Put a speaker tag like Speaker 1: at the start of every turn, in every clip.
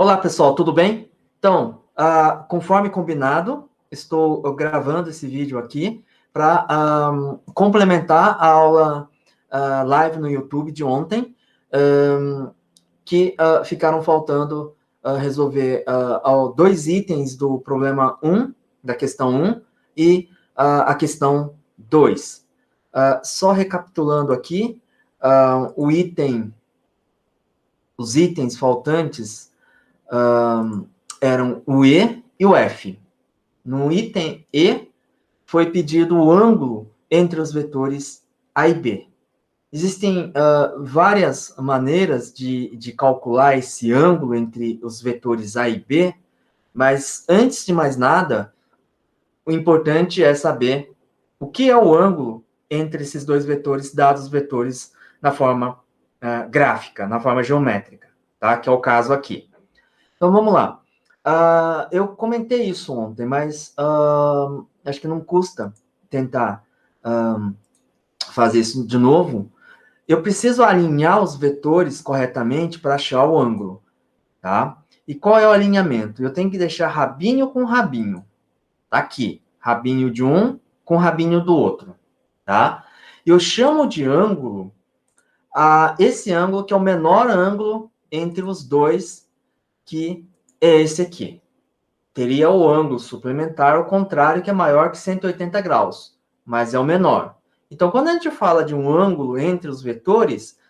Speaker 1: Olá, pessoal, tudo bem? Então, conforme combinado, estou gravando esse vídeo aqui para complementar a aula live no YouTube de ontem, que ficaram faltando resolver dois itens do problema 1, da questão 1, e a questão 2. Só recapitulando aqui, os itens faltantes eram o E e o F. No item E, foi pedido o ângulo entre os vetores A e B. Existem várias maneiras de calcular esse ângulo entre os vetores A e B, mas antes de mais nada, o importante é saber o que é o ângulo entre esses dois vetores, dados os vetores na forma gráfica, na forma geométrica, tá? Que é o caso aqui. Então, vamos lá. Eu comentei isso ontem, mas acho que não custa tentar fazer isso de novo. Eu preciso alinhar os vetores corretamente para achar o ângulo, tá? E qual é o alinhamento? Eu tenho que deixar rabinho com rabinho. Tá aqui, rabinho de um com rabinho do outro, tá? Eu chamo de ângulo esse ângulo que é o menor ângulo entre os dois, que é esse aqui. Teria o ângulo suplementar ao contrário, que é maior que 180 graus, mas é o menor. Então, quando a gente fala de um ângulo entre os vetores,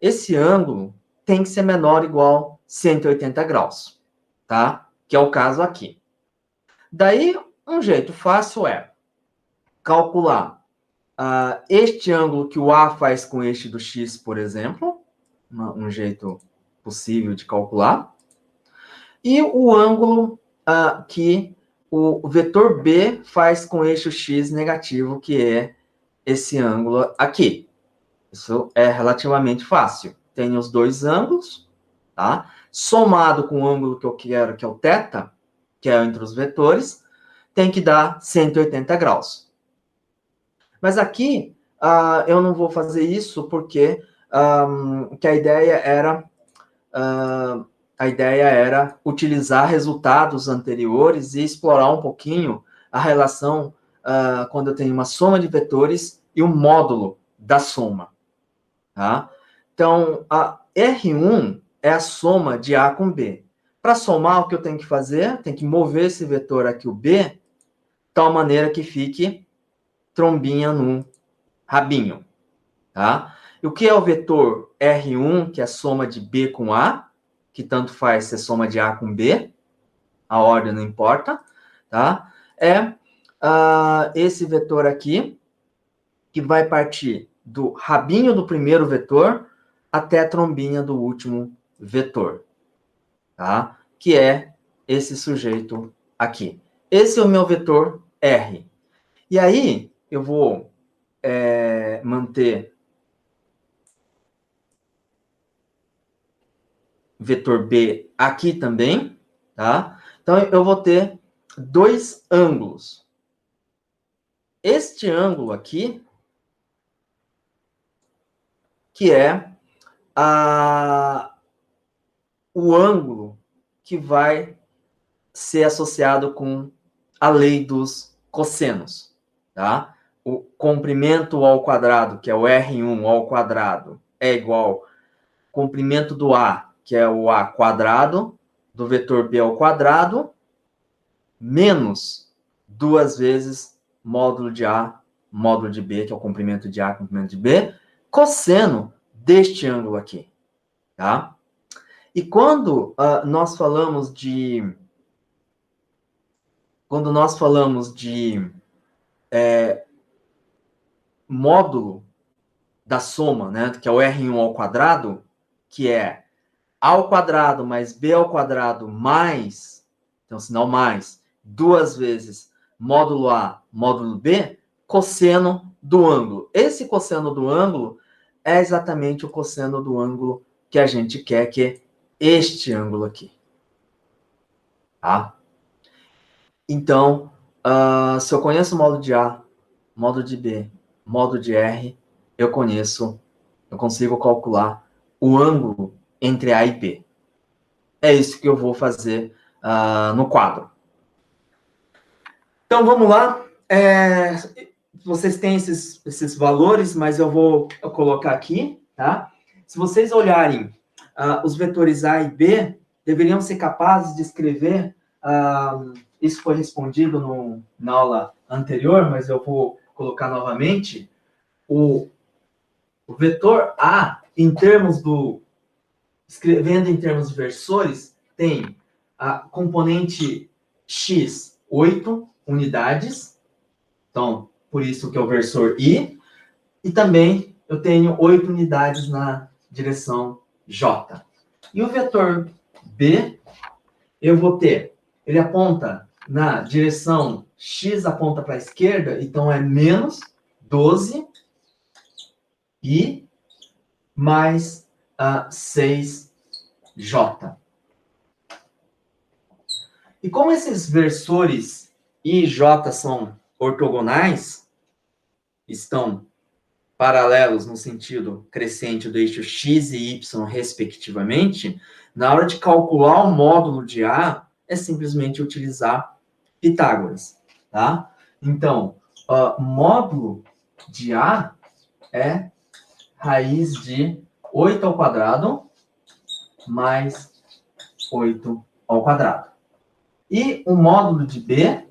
Speaker 1: esse ângulo tem que ser menor ou igual a 180 graus, tá? Que é o caso aqui. Daí, um jeito fácil é calcular este ângulo que o A faz com este do X, por exemplo, um jeito possível de calcular, e o ângulo que o vetor B faz com eixo X negativo, que é esse ângulo aqui. Isso é relativamente fácil. Tem os dois ângulos, tá? Somado com o ângulo que eu quero, que é o θ, que é entre os vetores, tem que dar 180 graus. Mas aqui, eu não vou fazer isso porque que a ideia era utilizar resultados anteriores e explorar um pouquinho a relação quando eu tenho uma soma de vetores e o módulo da soma. Tá? Então, a R1 é a soma de A com B. Para somar, o que eu tenho que fazer? Tem que mover esse vetor aqui, o B, de tal maneira que fique trombinha no rabinho. Tá? E o que é o vetor R1, que é a soma de B com A, que tanto faz ser soma de A com B, a ordem não importa, tá? É esse vetor aqui, que vai partir do rabinho do primeiro vetor até a trombinha do último vetor, tá? Que é esse sujeito aqui. Esse é o meu vetor R. E aí, eu vou manter vetor B aqui também, tá? Então, eu vou ter dois ângulos. Este ângulo aqui, que é o ângulo que vai ser associado com a lei dos cossenos, tá? O comprimento ao quadrado, que é o R1 ao quadrado, é igual ao comprimento do A, que é o A quadrado, do vetor B ao quadrado, menos duas vezes módulo de A, módulo de B, que é o comprimento de A, comprimento de B, cosseno deste ângulo aqui, tá? E quando nós falamos de módulo da soma, né, que é o R1 ao quadrado, que é A ao quadrado mais B ao quadrado mais, então sinal mais, duas vezes módulo A, módulo B, cosseno do ângulo. Esse cosseno do ângulo é exatamente o cosseno do ângulo que a gente quer, que é este ângulo aqui. Tá? Então, se eu conheço o módulo de A, módulo de B, módulo de R, eu consigo calcular o ângulo entre A e B. é isso que eu vou fazer no quadro. Então, vamos lá. Vocês têm esses valores, mas eu vou colocar aqui, tá? Se vocês olharem os vetores A e B, deveriam ser capazes de escrever, isso foi respondido na aula anterior, mas eu vou colocar novamente, o vetor A, escrevendo em termos de versores, tem a componente x, 8 unidades, então, por isso que é o versor I, e também eu tenho 8 unidades na direção J. E o vetor B, eu vou ter, ele aponta na direção X, aponta para a esquerda, então é menos 12 I mais 6J. E como esses versores I e J são ortogonais, estão paralelos no sentido crescente do eixo x e y, respectivamente, na hora de calcular o módulo de A, é simplesmente utilizar Pitágoras, tá? Então, módulo de A é raiz de 8 ao quadrado mais 8 ao quadrado. E o módulo de B,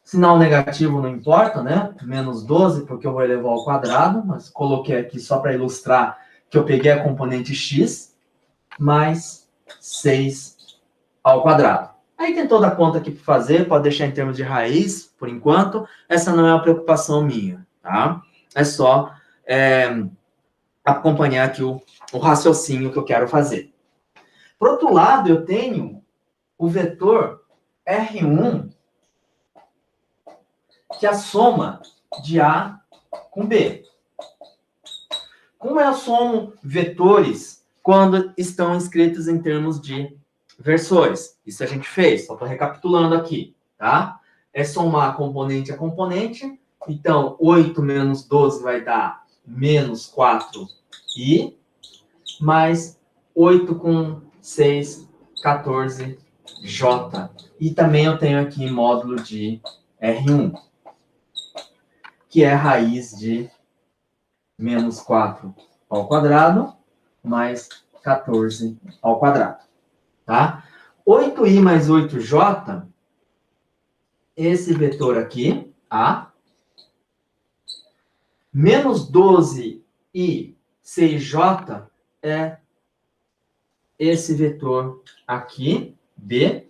Speaker 1: sinal negativo não importa, né? Menos 12, porque eu vou elevar ao quadrado, mas coloquei aqui só para ilustrar que eu peguei a componente x, mais 6 ao quadrado. Aí tem toda a conta aqui para fazer, pode deixar em termos de raiz, por enquanto. Essa não é uma preocupação minha, tá? É só acompanhar aqui o raciocínio que eu quero fazer. Por outro lado, eu tenho o vetor R1, que é a soma de A com B. Como eu somo vetores quando estão escritos em termos de versores? Isso a gente fez, só estou recapitulando aqui, tá? É somar componente a componente. Então, 8 menos 12 vai dar menos 4i, mais 8 com 6, 14j. E também eu tenho aqui módulo de R1, que é a raiz de menos 4 ao quadrado, mais 14 ao quadrado, tá? 8i mais 8j, esse vetor aqui, A, menos 12i 6j é esse vetor aqui, B,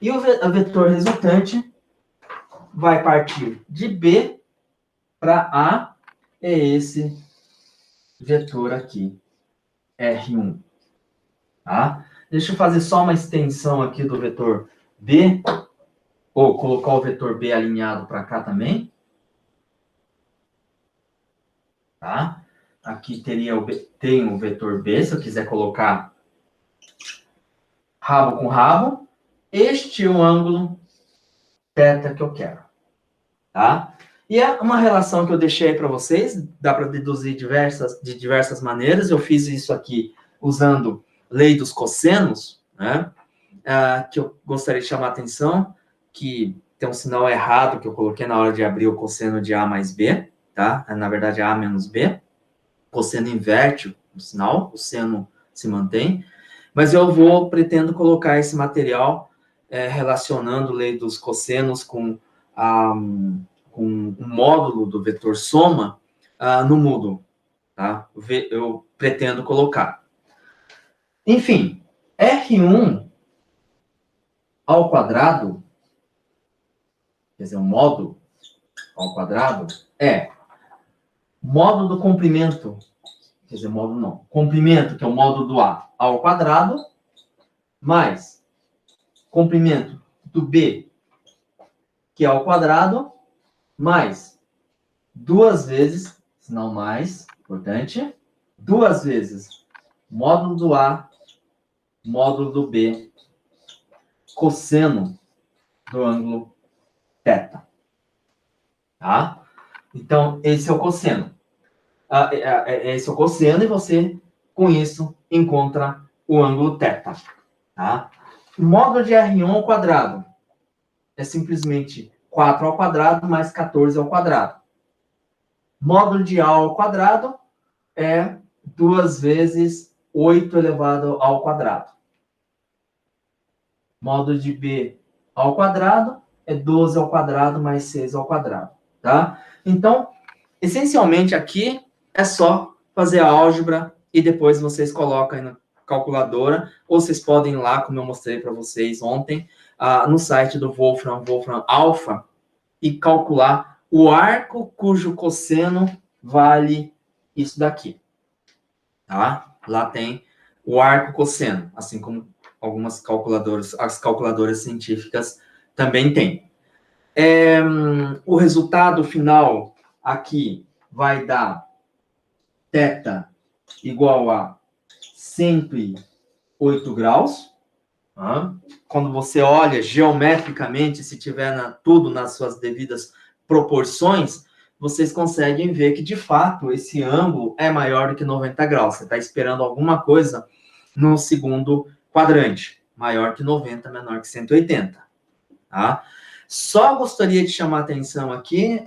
Speaker 1: e o vetor resultante vai partir de B para A, é esse vetor aqui, R1. Tá? Deixa eu fazer só uma extensão aqui do vetor B, ou colocar o vetor B alinhado para cá também. Tá? Aqui tem o vetor B, se eu quiser colocar rabo com rabo. Este é o ângulo θ que eu quero. Tá? E é uma relação que eu deixei para vocês, dá para deduzir de diversas maneiras. Eu fiz isso aqui usando lei dos cossenos, né? Que eu gostaria de chamar a atenção, que tem um sinal errado que eu coloquei na hora de abrir o cosseno de A mais B, tá? Na verdade, A menos B. O cosseno inverte o sinal, o seno se mantém. Mas eu pretendo colocar esse material relacionando lei dos cossenos com o módulo do vetor soma no Moodle, tá? Eu pretendo colocar. Enfim, R1 ao quadrado, quer dizer, um módulo ao quadrado, é módulo do comprimento, quer dizer, módulo não, comprimento, que é o módulo do A, ao quadrado, mais comprimento do B, que é ao quadrado, mais 2 vezes, sinal mais, importante, 2 vezes módulo do A, módulo do B, cosseno do ângulo θ. Tá? Então, esse é o cosseno. esse é o cosseno, e você, com isso, encontra o ângulo θ. Tá? O módulo de R1 ao quadrado é simplesmente 4 ao quadrado mais 14 ao quadrado. Módulo de A ao quadrado é 2 vezes 8 elevado ao quadrado. Módulo de B ao quadrado é 12 ao quadrado mais 6 ao quadrado. Tá? Então, essencialmente aqui é só fazer a álgebra e depois vocês colocam aí na calculadora, ou vocês podem ir lá, como eu mostrei para vocês ontem, no site do Wolfram Alpha, e calcular o arco cujo cosseno vale isso daqui. Tá? Lá tem o arco cosseno, assim como algumas calculadoras, as calculadoras científicas também têm. O resultado final aqui vai dar θ igual a 108 graus. Quando você olha geometricamente, se tiver tudo nas suas devidas proporções, vocês conseguem ver que, de fato, esse ângulo é maior do que 90 graus. Você está esperando alguma coisa no segundo quadrante. Maior que 90, menor que 180. Tá? Só gostaria de chamar a atenção aqui,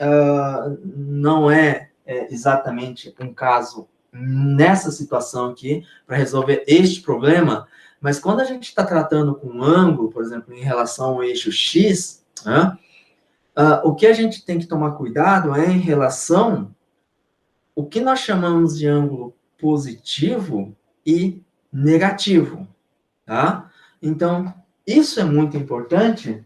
Speaker 1: não é exatamente um caso nessa situação aqui, para resolver este problema, mas quando a gente está tratando com um ângulo, por exemplo, em relação ao eixo X, o que a gente tem que tomar cuidado é em relação o que nós chamamos de ângulo positivo e negativo. Tá? Então, isso é muito importante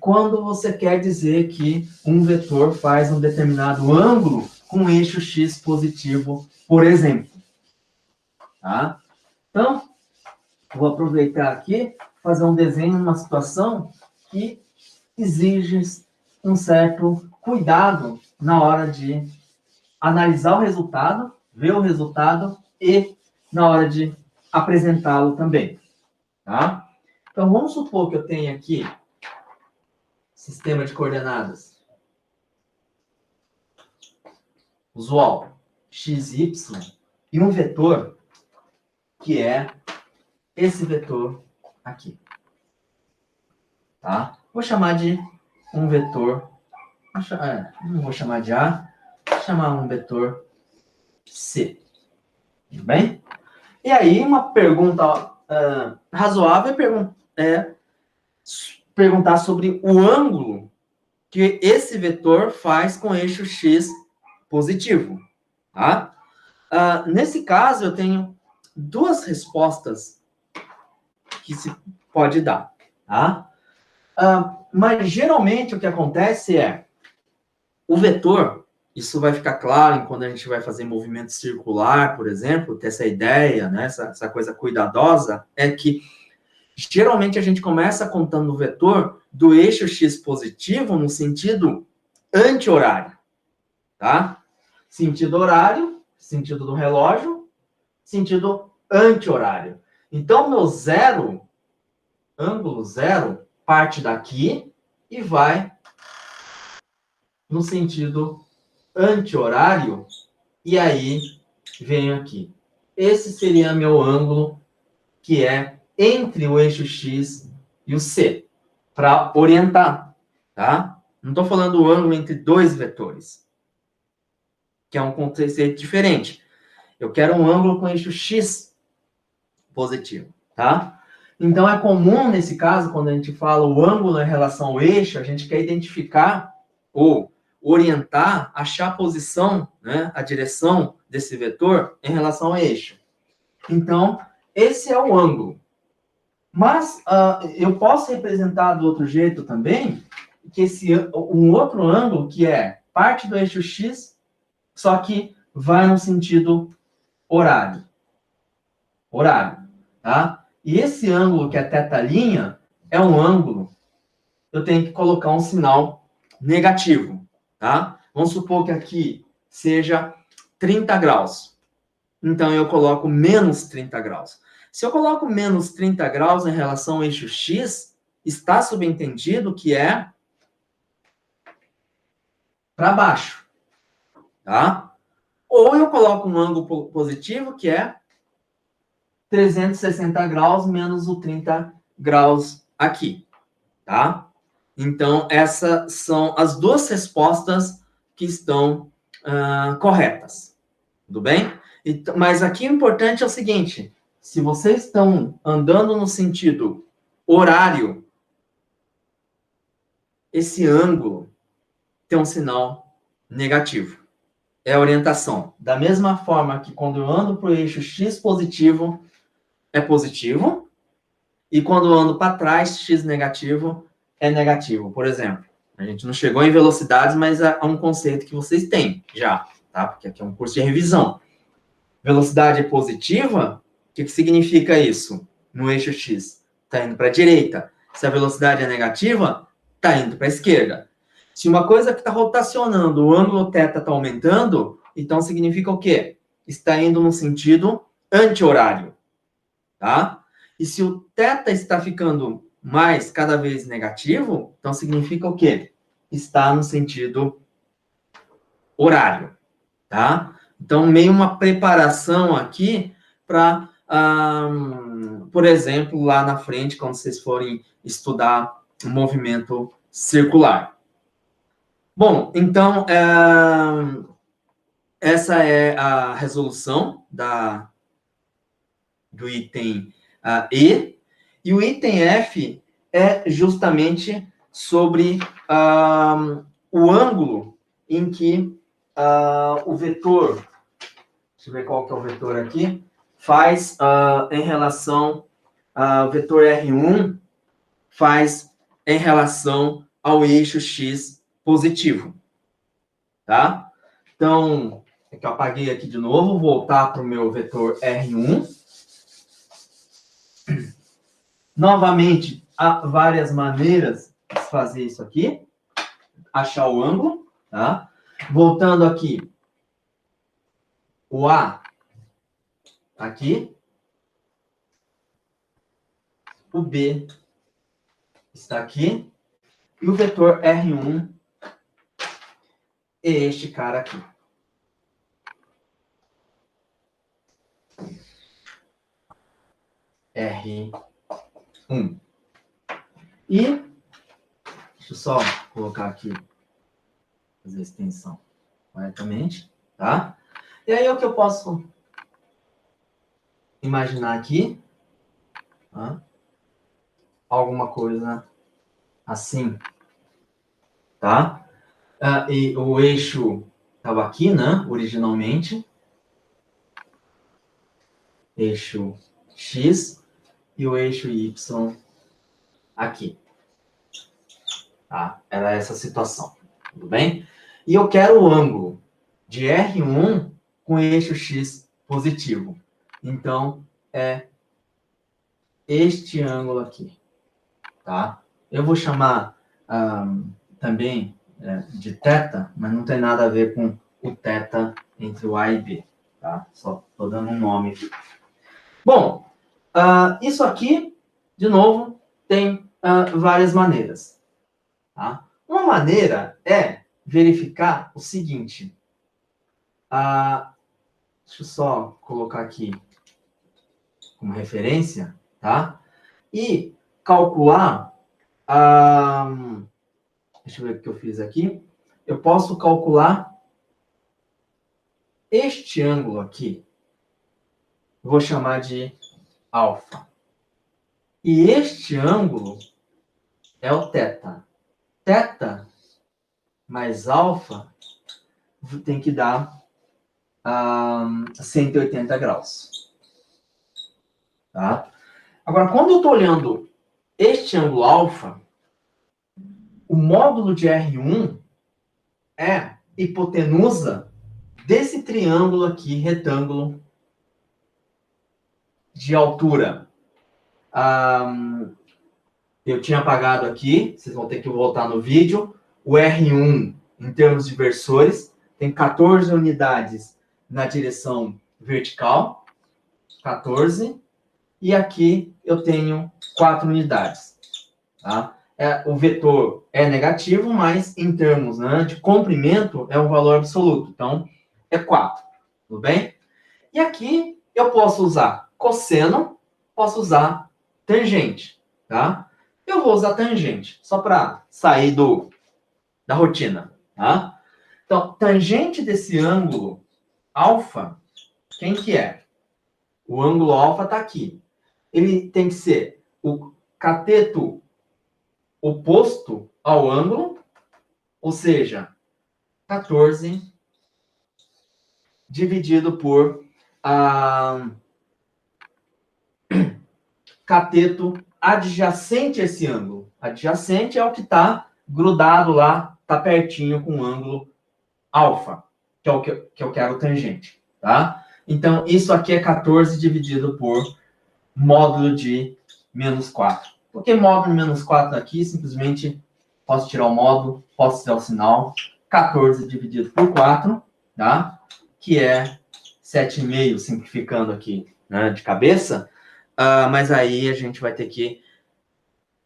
Speaker 1: quando você quer dizer que um vetor faz um determinado ângulo com eixo X positivo, por exemplo. Tá? Então, vou aproveitar aqui, fazer um desenho numa situação que exige um certo cuidado na hora de analisar o resultado, ver o resultado e na hora de apresentá-lo também. Tá? Então, vamos supor que eu tenha aqui sistema de coordenadas usual, x, y, e um vetor que é esse vetor aqui. Tá? Vou chamar de um vetor, não vou chamar de A, vou chamar um vetor C. Tudo bem? E aí, uma pergunta razoável é perguntar sobre o ângulo que esse vetor faz com eixo X positivo. Tá? Nesse caso, eu tenho duas respostas que se pode dar. Tá? Mas, geralmente, o que acontece é o vetor, isso vai ficar claro quando a gente vai fazer movimento circular, por exemplo, ter essa ideia, né, essa coisa cuidadosa, é que geralmente a gente começa contando o vetor do eixo X positivo no sentido anti-horário, tá? Sentido horário, sentido do relógio, sentido anti-horário. Então, meu zero, ângulo zero, parte daqui e vai no sentido anti-horário, e aí venho aqui. Esse seria meu ângulo, que é entre o eixo X e o C, para orientar, tá? Não estou falando do ângulo entre dois vetores, que é um conceito diferente. Eu quero um ângulo com eixo X positivo, tá? Então, é comum, nesse caso, quando a gente fala o ângulo em relação ao eixo, a gente quer identificar ou orientar, achar a posição, né, a direção desse vetor em relação ao eixo. Então, esse é o ângulo. Mas eu posso representar do outro jeito também, que um outro ângulo que é parte do eixo X, só que vai no sentido horário. Horário, tá? E esse ângulo que é θ', é um ângulo, eu tenho que colocar um sinal negativo, tá? Vamos supor que aqui seja 30 graus. Então, eu coloco menos 30 graus. Se eu coloco menos 30 graus em relação ao eixo X, está subentendido que é para baixo, tá? Ou eu coloco um ângulo positivo, que é 360 graus menos o 30 graus aqui, tá? Então, essas são as duas respostas que estão corretas. Tudo bem? Então, mas aqui o importante é o seguinte, se vocês estão andando no sentido horário, esse ângulo tem um sinal negativo. É a orientação. Da mesma forma que quando eu ando para o eixo X positivo, é positivo, e quando eu ando para trás, X negativo, é negativo. Por exemplo, a gente não chegou em velocidades, mas é um conceito que vocês têm já, tá? Porque aqui é um curso de revisão. Velocidade é positiva, o que significa isso? No eixo X, está indo para a direita. Se a velocidade é negativa, está indo para a esquerda. Se uma coisa que está rotacionando, o ângulo θ está aumentando, então significa o quê? Está indo no sentido anti-horário, tá? E se o θ está ficando mais, cada vez negativo, então significa o quê? Está no sentido horário, tá? Então, meio uma preparação aqui para, por exemplo, lá na frente, quando vocês forem estudar o movimento circular. Bom, então, essa é a resolução do item E. E o item F é justamente sobre o ângulo em que o vetor, deixa eu ver qual que é o vetor aqui, faz em relação ao vetor R1, faz em relação ao eixo X positivo, tá? Então, é que eu apaguei aqui de novo, vou voltar para o meu vetor R1. Novamente, há várias maneiras de fazer isso aqui, achar o ângulo, tá? Voltando aqui, o A aqui, o B está aqui, e o vetor R1 é este cara aqui. R1. E, deixa eu só colocar aqui, fazer a extensão corretamente, tá? E aí o que eu posso imaginar aqui, tá? Alguma coisa assim, tá? E o eixo estava aqui, né? Originalmente. Eixo X e o eixo Y aqui. Tá? Era essa situação. Tudo bem? E eu quero o ângulo de R1 com eixo X positivo. Então, é este ângulo aqui. Tá? Eu vou chamar também de θ, mas não tem nada a ver com o θ entre o A e B. Tá? Só estou dando um nome aqui. Bom, isso aqui, de novo, tem várias maneiras. Tá? Uma maneira é verificar o seguinte. Deixa eu só colocar aqui como referência, tá? E calcular, deixa eu ver o que eu fiz aqui. Eu posso calcular este ângulo aqui. Vou chamar de alfa. E este ângulo é o θ. Θ mais alfa tem que dar 180 graus. Tá? Agora, quando eu estou olhando este ângulo alfa, o módulo de R1 é hipotenusa desse triângulo aqui, retângulo, de altura. Eu tinha apagado aqui, vocês vão ter que voltar no vídeo. O R1, em termos de versores, tem 14 unidades na direção vertical. 14. E aqui eu tenho 4 unidades. Tá? O vetor é negativo, mas em termos de comprimento é um valor absoluto. Então, é 4. Tudo bem? E aqui eu posso usar cosseno, posso usar tangente, tá? Eu vou usar tangente, só para sair da rotina, tá? Então, tangente desse ângulo alfa, quem que é? O ângulo alfa está aqui. Ele tem que ser o cateto oposto ao ângulo, ou seja, 14 dividido por cateto adjacente a esse ângulo. Adjacente é o que está grudado lá, está pertinho com o ângulo alfa, que é o que eu quero tangente, tá? Então, isso aqui é 14 dividido por módulo de menos 4. Por que módulo de menos 4 aqui? Simplesmente posso tirar o módulo, posso tirar o sinal. 14 dividido por 4, tá? Que é 7,5, simplificando aqui, né, de cabeça. Mas aí a gente vai ter que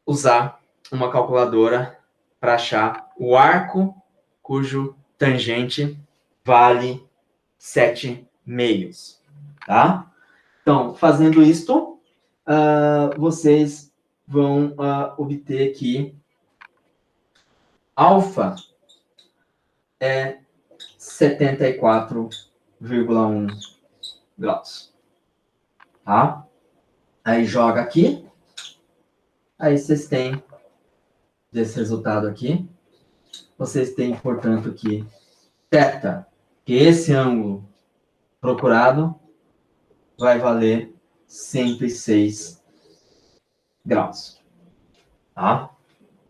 Speaker 1: usar uma calculadora para achar o arco cujo tangente vale 7,5, tá? Então, fazendo isto, vocês vão obter que alfa é 74,1 graus, tá? Aí joga aqui, aí vocês têm desse resultado aqui, vocês têm, portanto, que θ, que esse ângulo procurado, vai valer 106 graus, tá?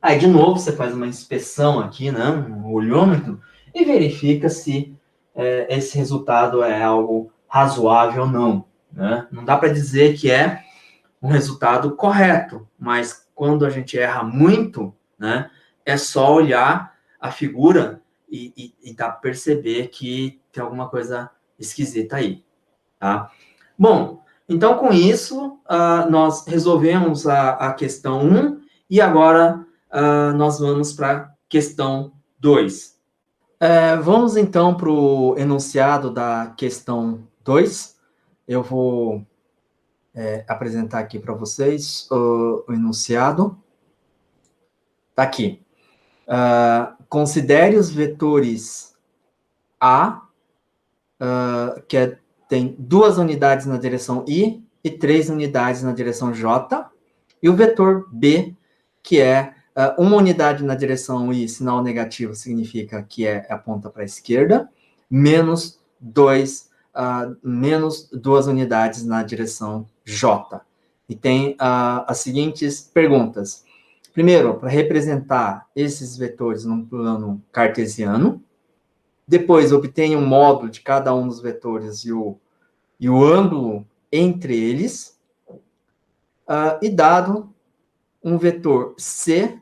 Speaker 1: Aí, de novo, você faz uma inspeção aqui, né, um olhômetro, e verifica se esse resultado é algo razoável ou não, né? Não dá para dizer que é um resultado correto, mas quando a gente erra muito, né, é só olhar a figura e dá para perceber que tem alguma coisa esquisita aí, tá? Bom, então com isso, nós resolvemos a questão 1 e agora nós vamos para a questão 2. Vamos então para o enunciado da questão 2. Eu vou apresentar aqui para vocês o enunciado. Está aqui. Considere os vetores A, que tem 2 unidades na direção I e 3 unidades na direção J, e o vetor B, que é uma unidade na direção I, sinal negativo significa que aponta para a esquerda, menos 2 unidades na direção J. E tem as seguintes perguntas. Primeiro, para representar esses vetores num plano cartesiano. Depois, obtenha um módulo de cada um dos vetores e o ângulo entre eles. E dado um vetor C,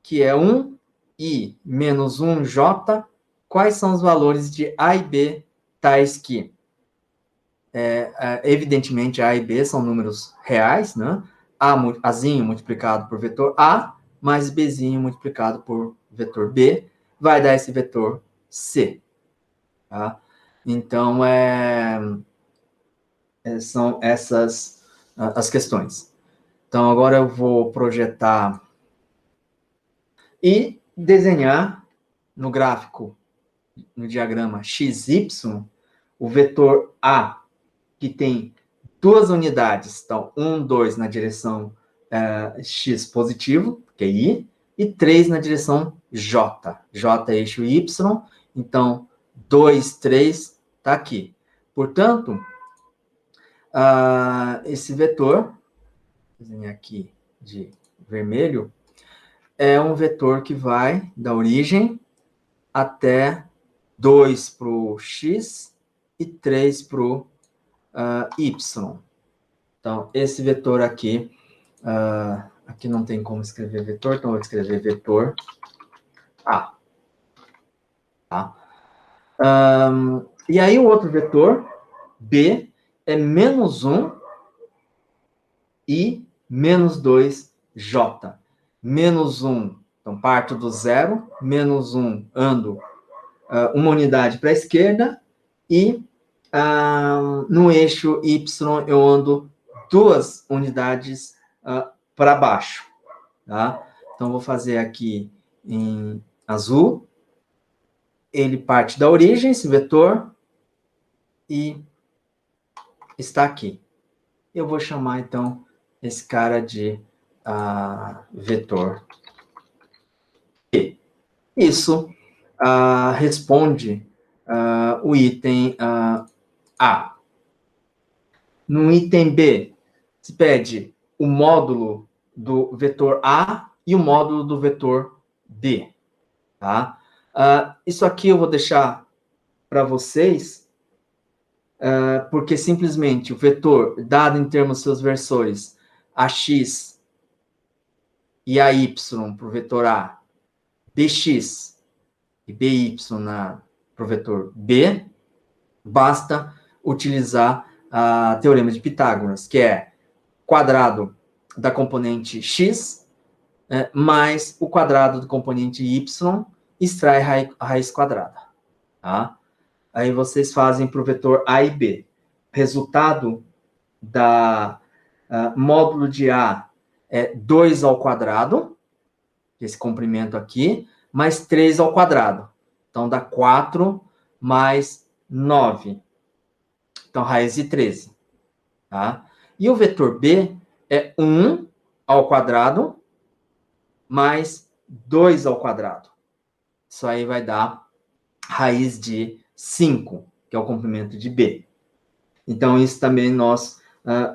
Speaker 1: que é 1i menos 1j, quais são os valores de A e B, tais que, evidentemente, A e B são números reais, né? Azinho multiplicado por vetor A, mais Bzinho multiplicado por vetor B, vai dar esse vetor C. Tá? Então, são essas as questões. Então, agora eu vou projetar e desenhar no gráfico, no diagrama XY, o vetor A, que tem 2 unidades, então 1, 2 na direção X positivo, que é I, e 3 na direção J. J é eixo Y, então 2, 3 está aqui. Portanto, esse vetor, vou desenhar aqui de vermelho, é um vetor que vai da origem até 2 para o X e 3 para o Y. Então, esse vetor aqui, aqui não tem como escrever vetor, então eu vou escrever vetor A. Tá? E aí o outro vetor, B, é menos 1 e menos 2J. Menos 1, então parto do zero, menos 1, ando uma unidade para a esquerda, e no eixo Y eu ando 2 unidades para baixo, tá? Então, vou fazer aqui em azul. Ele parte da origem, esse vetor, e está aqui. Eu vou chamar, então, esse cara de vetor E. Isso responde o item A. No item B, se pede o módulo do vetor A e o módulo do vetor B. Tá? Isso aqui eu vou deixar para vocês, porque simplesmente o vetor, dado em termos de seus versores, AX e AY para o vetor A, BX e BY para o vetor B, basta utilizar o teorema de Pitágoras, que é quadrado da componente x mais o quadrado do componente y, extrai a raiz quadrada. Tá? Aí vocês fazem para o vetor A e B. Resultado da módulo de A é 2 ao quadrado, esse comprimento aqui, mais 3 ao quadrado. Então, dá 4 mais 9. Então, raiz de 13. Tá? E o vetor B é 1 ao quadrado mais 2 ao quadrado. Isso aí vai dar raiz de 5, que é o comprimento de B. Então, isso também nós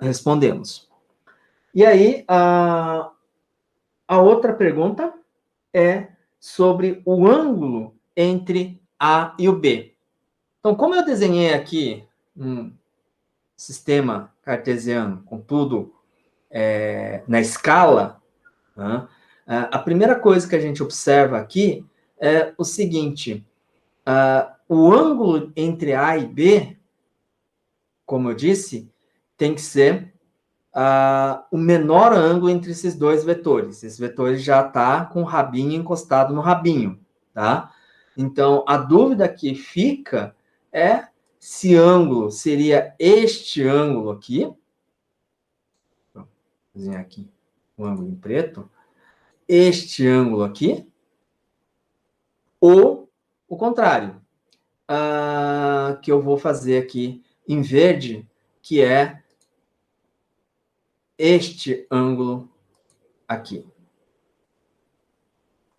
Speaker 1: respondemos. E aí, a outra pergunta é sobre o ângulo entre A e o B. Então, como eu desenhei aqui um sistema cartesiano com tudo na escala, né, a primeira coisa que a gente observa aqui é o seguinte: o ângulo entre A e B, como eu disse, tem que ser o menor ângulo entre esses dois vetores. Esse vetor já está com o rabinho encostado no rabinho, tá? Então, a dúvida que fica é se ângulo seria este ângulo aqui. Vou desenhar aqui o ângulo em preto. Este ângulo aqui. Ou o contrário. Que eu vou fazer aqui em verde, que é este ângulo aqui.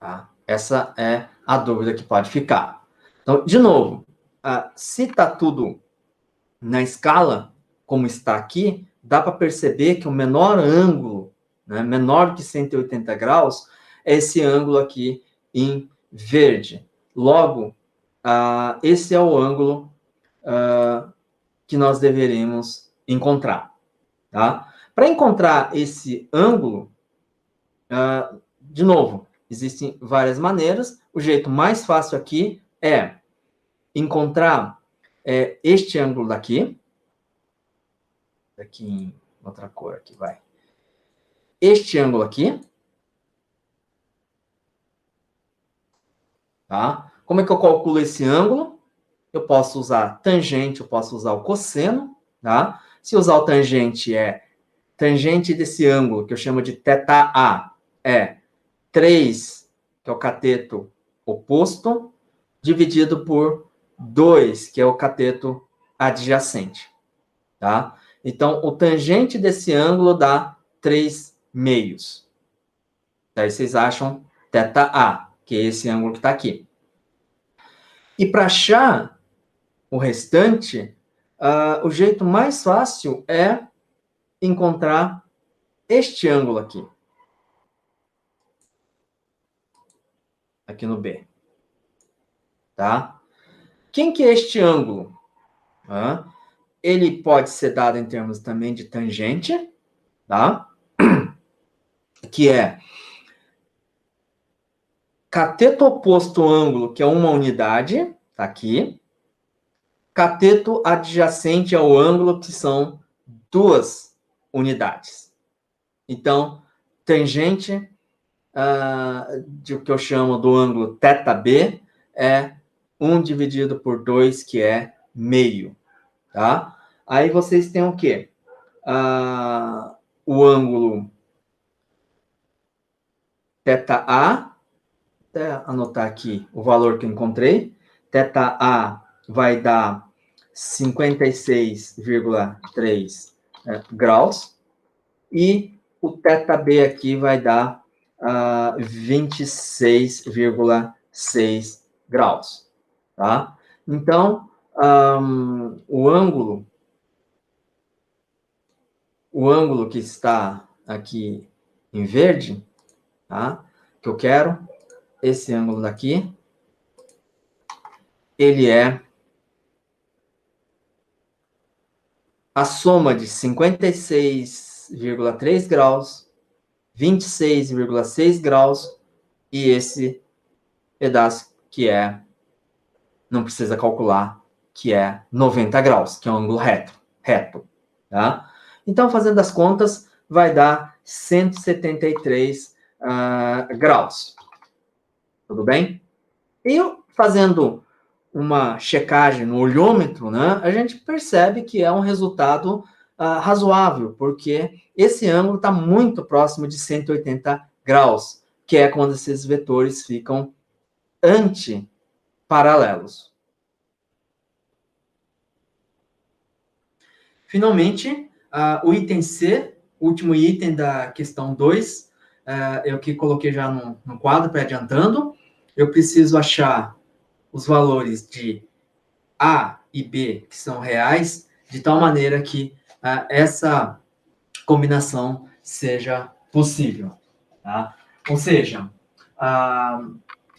Speaker 1: Tá? Essa é a dúvida que pode ficar. Então, de novo, se está tudo na escala, como está aqui, dá para perceber que o menor ângulo, né, menor que 180 graus, é esse ângulo aqui em verde. Logo, esse é o ângulo que nós deveremos encontrar. Tá? Para encontrar esse ângulo, de novo, existem várias maneiras. O jeito mais fácil aqui é encontrar este ângulo daqui. Aqui em outra cor aqui, vai. Este ângulo aqui. Tá? Como é que eu calculo esse ângulo? Eu posso usar tangente, eu posso usar o cosseno. Tá? Se usar o tangente, tangente desse ângulo, que eu chamo de θA, é 3, que é o cateto oposto, dividido por 2, que é o cateto adjacente. Tá? Então, o tangente desse ângulo dá 3 meios. Daí vocês acham θA, que é esse ângulo que está aqui. E para achar o restante, o jeito mais fácil é encontrar este ângulo aqui. Aqui no B. Tá? Quem que é este ângulo? Ele pode ser dado em termos também de tangente, tá? Que é cateto oposto ao ângulo, que é uma unidade, tá aqui. Cateto adjacente ao ângulo, que são 2 unidades. Então, tangente de o que eu chamo do ângulo θB é 1 dividido por 2, que é meio. tá? Aí vocês têm o quê? O ângulo θA, até anotar aqui o valor que eu encontrei, θA vai dar 56,3 graus, e o θB aqui vai dar 26,6 graus, tá? Então, o ângulo que está aqui em verde, tá? Que eu quero, esse ângulo daqui, ele é a soma de 56,3 graus, 26,6 graus e esse pedaço que não precisa calcular, que é 90 graus, que é um ângulo reto, tá? Então, fazendo as contas, vai dar 173 graus. Tudo bem? E fazendo uma checagem no olhômetro, né, a gente percebe que é um resultado razoável, porque esse ângulo está muito próximo de 180 graus, que é quando esses vetores ficam antiparalelos. Finalmente, o item C, último item da questão 2, eu que coloquei já no quadro, pré-adiantando. Eu preciso achar os valores de A e B, que são reais, de tal maneira que essa combinação seja possível. Tá? Ou seja,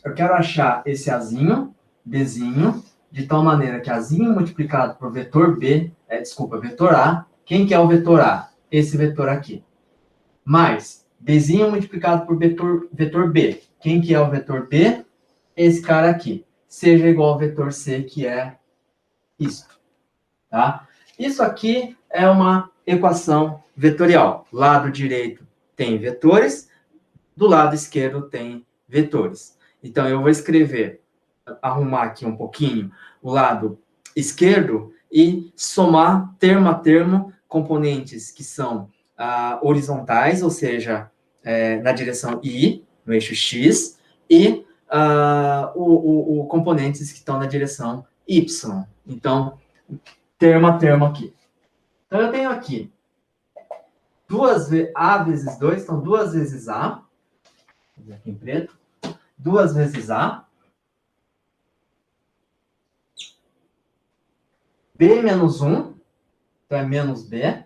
Speaker 1: eu quero achar esse Azinho, Bzinho, de tal maneira que Azinho multiplicado por vetor B, vetor A, quem que é o vetor A? Esse vetor aqui. Mais Bzinho multiplicado por vetor B. Quem que é o vetor B? Esse cara aqui. Seja igual ao vetor C, que é isso. Tá? Isso aqui é uma equação vetorial. Lado direito tem vetores, do lado esquerdo tem vetores. Então, eu vou arrumar aqui um pouquinho o lado esquerdo e somar termo a termo componentes que são horizontais, ou seja, na direção I, no eixo X, e componentes que estão na direção Y. Então, termo a termo aqui. Então, eu tenho aqui A vezes 2, então 2 vezes A, aqui em preto, 2 vezes A, B menos 1, então é menos B.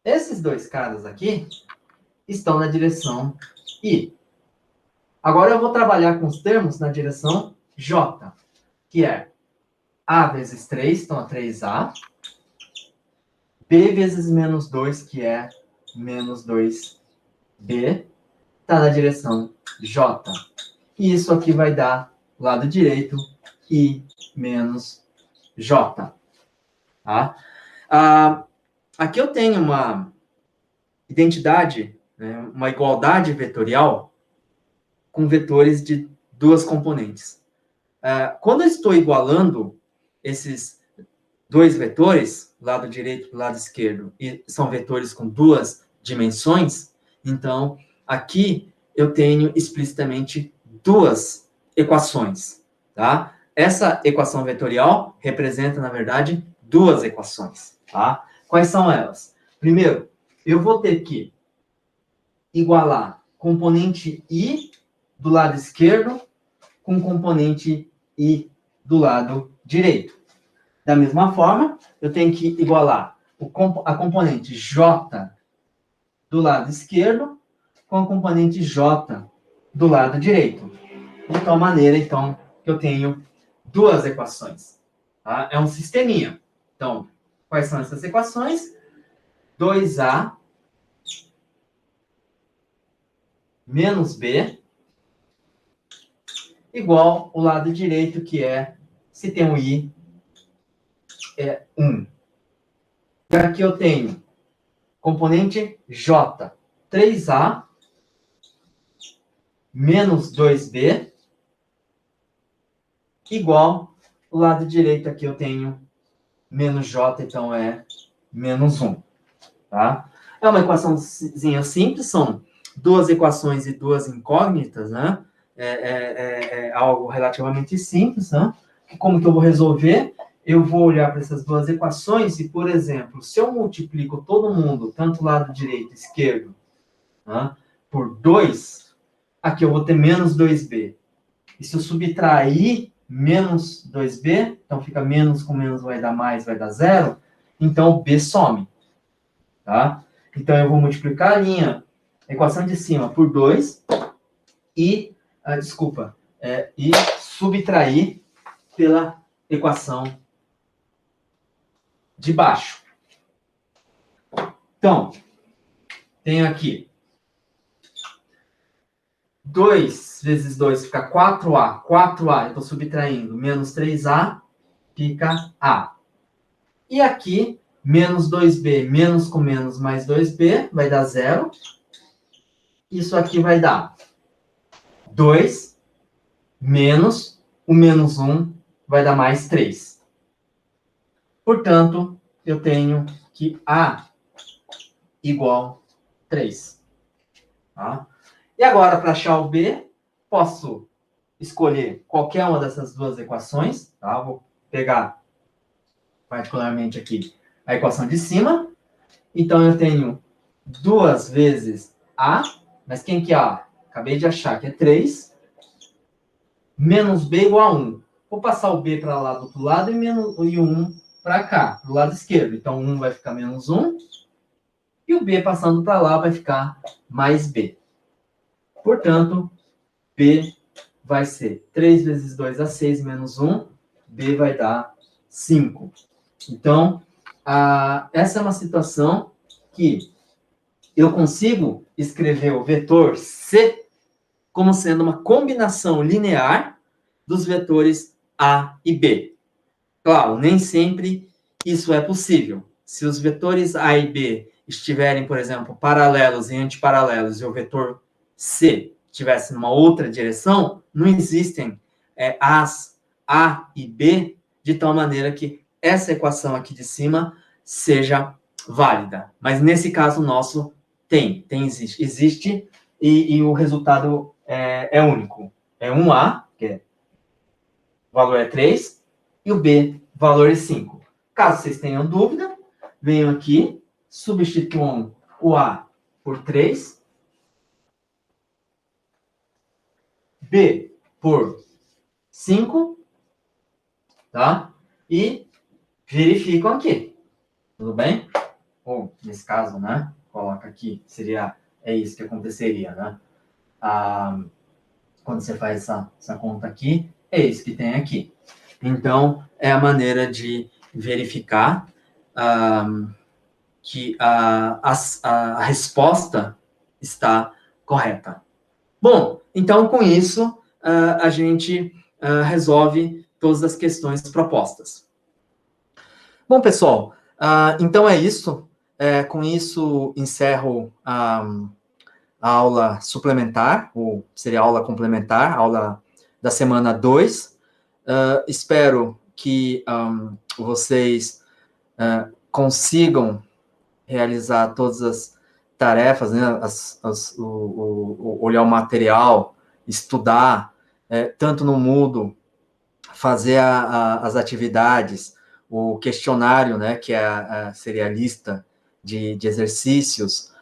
Speaker 1: Esses dois caras aqui estão na direção I. Agora eu vou trabalhar com os termos na direção J, que é A vezes 3, então é 3A, B vezes menos 2, que é menos 2B, está na direção J. E isso aqui vai dar, lado direito, I menos J. Tá? Aqui eu tenho uma identidade, né, uma igualdade vetorial com vetores de duas componentes. Quando eu estou igualando esses dois vetores, lado direito e lado esquerdo, e são vetores com duas dimensões, então, aqui eu tenho explicitamente duas equações, tá? Essa equação vetorial representa, na verdade, duas equações, tá? Quais são elas? Primeiro, eu vou ter que igualar componente I do lado esquerdo com componente I do lado direito. Da mesma forma, eu tenho que igualar a componente J do lado esquerdo com a componente J do lado direito. De tal maneira, então, que eu tenho duas equações. Tá? É um sisteminha. Então, quais são essas equações? 2A menos B igual o lado direito, que se tem um I, é 1. E aqui eu tenho componente J, 3A menos 2B igual o lado direito, aqui eu tenho menos j, então, é menos 1. Tá? É uma equaçãozinha simples, são duas equações e duas incógnitas, né? É algo relativamente simples, né? Como que eu vou resolver? Eu vou olhar para essas duas equações e, por exemplo, se eu multiplico todo mundo, tanto lado direito e esquerdo, né, por 2, aqui eu vou ter menos 2b. E se eu subtrair menos 2b, então fica menos com menos vai dar mais, vai dar zero, então o b some. Tá? Então, eu vou multiplicar a equação de cima por 2 e, e subtrair pela equação de baixo. Então, tenho aqui 2 vezes 2 fica 4A. 4A, eu estou subtraindo, menos 3A fica A. E aqui, menos 2B, menos com menos mais 2B, vai dar 0. Isso aqui vai dar 2 menos o menos 1 vai dar mais 3. Portanto, eu tenho que A igual 3. Tá? E agora, para achar o B, posso escolher qualquer uma dessas duas equações. Tá? Vou pegar, particularmente aqui, a equação de cima. Então, eu tenho 2 vezes A, mas quem que é A? Acabei de achar que é 3, menos B igual a 1. Vou passar o B para lá do outro lado e o 1 para cá, do lado esquerdo. Então, 1 vai ficar menos 1. E o B passando para lá vai ficar mais B. Portanto, B vai ser 3 vezes 2 dá 6, menos 1. B vai dar 5. Então, essa é uma situação que eu consigo escrever o vetor C como sendo uma combinação linear dos vetores A e B. Claro, nem sempre isso é possível. Se os vetores A e B estiverem, por exemplo, paralelos e antiparalelos, e o vetor C estivesse numa outra direção, não existem as A e B de tal maneira que essa equação aqui de cima seja válida. Mas nesse caso nosso, existe e o resultado é único. É 1A, que o valor é 3, e o B, valor é 5. Caso vocês tenham dúvida, venham aqui, substituam o A por 3, B por 5, tá? E verificam aqui. Tudo bem? Ou, nesse caso, né? Coloca aqui, é isso que aconteceria, né? Quando você faz essa conta aqui, é isso que tem aqui. Então, é a maneira de verificar que a resposta está correta. Bom, então, com isso, a gente resolve todas as questões propostas. Bom, pessoal, então é isso. Com isso, encerro a aula suplementar, ou seria a aula complementar, aula da semana 2. Espero que vocês consigam realizar todas as tarefas, né, olhar o material, estudar, tanto no Moodle, fazer as atividades, o questionário, né, que seria a lista de exercícios,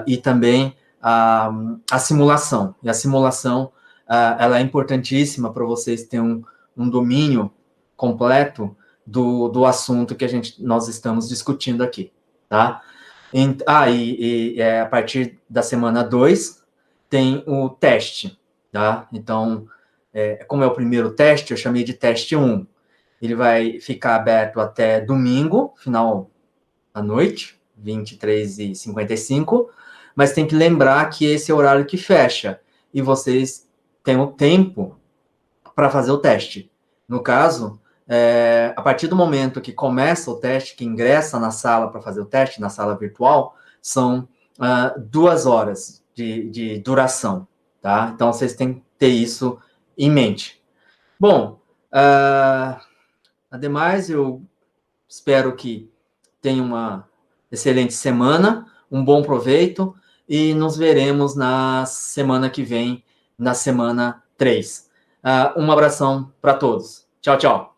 Speaker 1: e também a simulação. E a simulação, ela é importantíssima para vocês terem um domínio completo do assunto que nós estamos discutindo aqui, tá? A partir da semana 2, tem o teste, tá? Então, como é o primeiro teste, eu chamei de teste 1. Ele vai ficar aberto até domingo, final da noite, 23h55, mas tem que lembrar que esse é o horário que fecha, e vocês têm o tempo para fazer o teste. No caso, a partir do momento que começa o teste, que ingressa na sala para fazer o teste, na sala virtual, são 2 horas de duração, tá? Então, vocês têm que ter isso em mente. Bom, ademais, eu Espero que tenha uma excelente semana, um bom proveito, e nos veremos na semana que vem, na semana 3. Um abração para todos. Tchau, tchau.